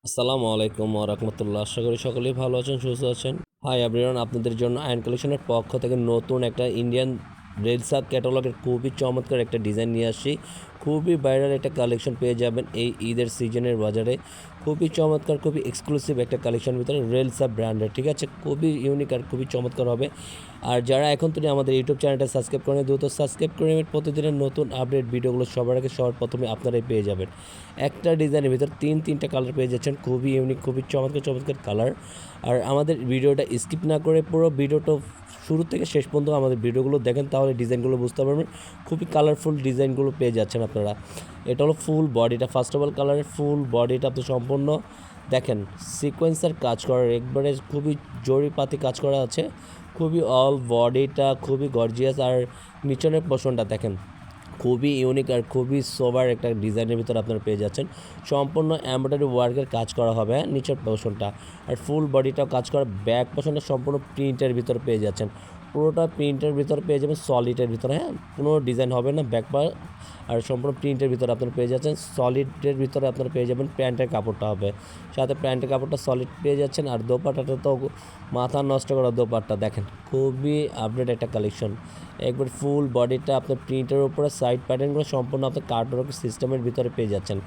আসসালামু আলাইকুম ওয়া রাহমাতুল্লাহ। আশা করি সকলেই ভালো আছেন, সুস্থ আছেন। হাই এভরিওয়ান, আপনাদের জন্য আয়ন কালেকশনের পক্ষ থেকে নতুন একটা ইন্ডিয়ান রেলসা ক্যাটালগের খুবই চমৎকার একটা ডিজাইন নিয়ে আসছি। খুবই ভাইরাল একটা কালেকশন পেয়ে যাবেন এই ঈদের সিজনের বাজারে। খুবই চমৎকার, খুবই এক্সক্লুসিভ একটা কালেকশনের ভিতরে রেলসা ব্র্যান্ডের, ঠিক আছে? খুবই ইউনিক আর খুবই চমৎকার হবে। আর যারা এখন থেকে আমাদের ইউটিউব চ্যানেলটা সাবস্ক্রাইব করেন, দ্রুত সাবস্ক্রাইব করে নেবেন। প্রতিদিনের নতুন আপডেট ভিডিওগুলো সবার আগে সবার প্রথমে আপনারাই পেয়ে যাবেন। একটা ডিজাইনের ভিতর তিনটা কালার পেয়ে যাচ্ছেন, খুবই ইউনিক, খুবই চমৎকার চমৎকার কালার। আর আমাদের ভিডিওটা স্কিপ না করে পুরো ভিডিওটা শুরু থেকে শেষ পর্যন্ত আমাদের ভিডিওগুলো দেখেন, তাহলে ডিজাইনগুলো বুঝতে পারবেন। খুবই কালারফুল ডিজাইনগুলো পেয়ে যাচ্ছেন আপনারা। এটা হলো ফুল বডিটা, ফার্স্ট অফ অল কালারের ফুল বডিটা আপনি সম্পূর্ণ দেখেন সিকোয়েন্সের কাজ করার একবারে খুবই জরিপাতি কাজ করা আছে। খুবই অল বডিটা খুবই গর্জিয়াস। আর নিচনের পোর্শনটা দেখেন খুবই ইউনিক আর খুবই সোবার একটা ডিজাইনের ভিতরে আপনারা পেয়ে যাচ্ছেন। সম্পূর্ণ এমব্রয়ডারি ওয়ার্কের কাজ করা হবে নিচের পোর্শনটা, আর ফুল বডিটাও কাজ করা। ব্যাক পোর্শনটা সম্পূর্ণ প্রিন্টের ভিতরে পেয়ে যাচ্ছেন, পুরোটা প্রিন্টের ভিতরে পেয়ে যাবেন, সলিডের ভিতরে। হ্যাঁ, কোনো ডিজাইন হবে না ব্যাক পা। আর সম্পূর্ণ প্রিন্টের ভিতরে আপনারা পেয়ে যাচ্ছেন। সলিডের ভিতরে আপনারা পেয়ে যাবেন, প্যান্টের কাপড়টা হবে সাথে, প্যান্টের কাপড়টা সলিড পেয়ে যাচ্ছেন। আর দোপাট্টাটা তো মাথা নষ্ট করা দোপাট্টা, দেখেন খুবই আপডেট একটা কালেকশন। একবার ফুল বডিটা আপনার প্রিন্টের উপরে সাইড প্যাটার্নগুলো সম্পূর্ণ আপনার কার্ডওয়ার্ক সিস্টেমের ভিতরে পেয়ে যাচ্ছেন।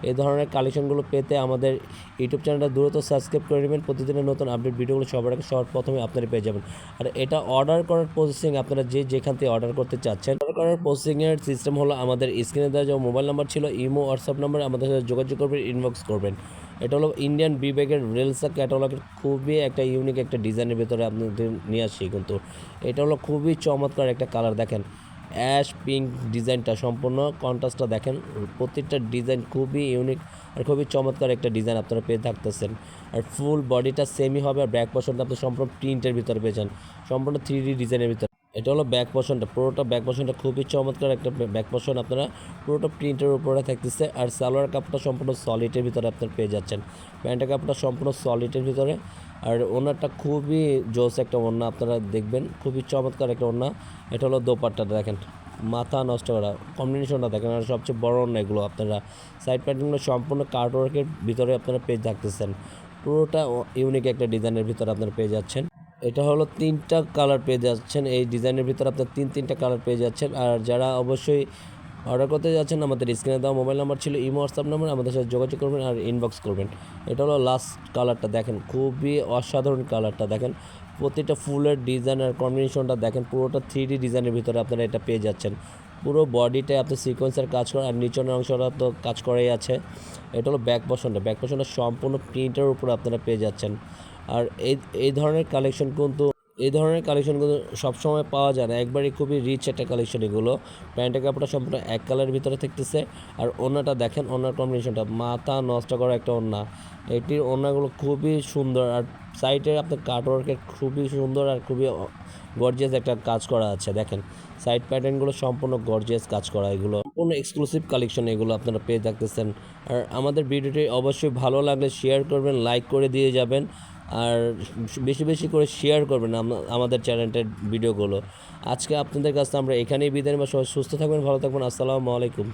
এই ধরনের কালেকশনগুলো পেতে আমাদের ইউটিউব চ্যানেলটা দ্রুত সাবস্ক্রাইব করে নেবেন। প্রতিদিনের নতুন আপডেট ভিডিওগুলো সবার আগে সবার প্রথমে আপনারা পেয়ে যাবেন। আর এটা অর্ডার করার প্রসেসিং আপনারা যেখান থেকে অর্ডার করতে চাচ্ছেন, অর্ডার করার প্রসেসিংয়ের সিস্টেম হলো আমাদের স্ক্রিনে দেওয়া যে মোবাইল নাম্বার ছিল, ইমো হোয়াটসঅ্যাপ নাম্বার, আমাদের সাথে যোগাযোগ করবেন, ইনবক্স করবেন। এটা হলো ইন্ডিয়ান বিবেকের রেলসা ক্যাটালগের খুবই একটা ইউনিক একটা ডিজাইনের ভিতরে আপনাদের নিয়ে আসছি। কিন্তু এটা হলো খুবই চমৎকার একটা কালার, দেখেন অ্যাশ পিঙ্ক ডিজাইনটা সম্পূর্ণ কন্ট্রাস্টটা দেখেন। প্রত্যেকটা ডিজাইন খুবই ইউনিক আর খুবই চমৎকার একটা ডিজাইন আপনারা পেয়ে থাকতেছেন। আর ফুল বডিটা সেমই হবে, আর ব্যাক পোর্শনটা আপনি সম্পূর্ণ প্রিন্টের ভিতরে পেয়েছেন, সম্পূর্ণ 3D ডিজাইনের ভিতরে। এটা হলো ব্যাক পোর্শনটা, পুরোটা ব্যাক পোর্শনটা খুবই চমৎকার একটা ব্যাক পোর্শন আপনারা পুরোটা প্রিন্টের উপরে থাকতেছে। আর সালোয়ার কাপড়টা সম্পূর্ণ সলিডের ভিতরে আপনারা পেয়ে যাচ্ছেন, প্যান্টের কাপড়টা সম্পূর্ণ সলিডের ভিতরে। আর ওনারটা খুবই জোস একটা ওড়না আপনারা দেখবেন, খুবই চমৎকার একটা ওড়না। এটা হলো দোপাট্টাটা দেখেন, মাথা নষ্ট করা কম্বিনেশনটা দেখেন। আর সবচেয়ে বড় ওড়না এগুলো আপনারা সাইড প্যাটার্নগুলো সম্পূর্ণ কার্ডওয়ার্কের ভিতরে আপনারা পেয়ে থাকতেছেন, পুরোটা ইউনিক একটা ডিজাইনের ভিতরে আপনারা পেয়ে যাচ্ছেন। এটা হলো তিনটা কালার পেয়ে যাচ্ছেন এই ডিজাইনের ভিতরে, আপনার তিনটা কালার পেয়ে যাচ্ছেন। আর যারা অবশ্যই অর্ডার করতে যাচ্ছেন, আমাদের স্ক্রিনে দেওয়া মোবাইল নাম্বার ছিল, ইমো হোয়াটসঅ্যাপ নাম্বার, আমাদের সাথে যোগাযোগ করবেন আর ইনবক্স করবেন। এটা হলো লাস্ট কালারটা, দেখেন খুবই অসাধারণ কালারটা দেখেন। প্রতিটা ফুলের ডিজাইন আর কম্বিনেশনটা দেখেন, পুরোটা 3D ডিজাইনের ভিতরে আপনারা এটা পেয়ে যাচ্ছেন। পুরো বডিটায় আপনি সিকোয়েন্সের কাজ করেন, আর নিচের অংশটা তো কাজ করেই আছে। এটা হলো ব্যাক পোর্শনটা সম্পূর্ণ প্রিন্টের উপরে আপনারা পেয়ে যাচ্ছেন। আর এই ধরনের কালেকশন কিন্তু সবসময় পাওয়া যায় না, একবারই খুবই রিচ একটা কালেকশন এগুলো। প্যান্টের কাপড়টা সম্পূর্ণ এক কালারের ভিতরে থাকতেছে। আর ওড়নাটা দেখেন, ওড়নার কম্বিনেশনটা মাথা নষ্ট করা একটা ওড়না। এটির ওড়নাগুলো খুবই সুন্দর, আর সাইডে আপনার কাটওয়ার্কের খুবই সুন্দর আর খুবই গর্জিয়াস একটা কাজ করা আছে। দেখেন সাইড প্যাটার্নগুলো সম্পূর্ণ গর্জিয়াস কাজ করা, এগুলো সম্পূর্ণ এক্সক্লুসিভ কালেকশন এগুলো আপনারা পেয়ে থাকতেছেন। আর আমাদের ভিডিওটি অবশ্যই ভালো লাগলে শেয়ার করবেন, লাইক করে দিয়ে যাবেন। আর বেশি বেশি করে শেয়ার করবেন আমাদের চ্যানেলটার ভিডিওগুলো। আজকে আপনাদের কাছে আমরা এখানেই বিদায় নেব। সবাই সুস্থ থাকবেন, ভালো থাকবেন। আসসালামু আলাইকুম।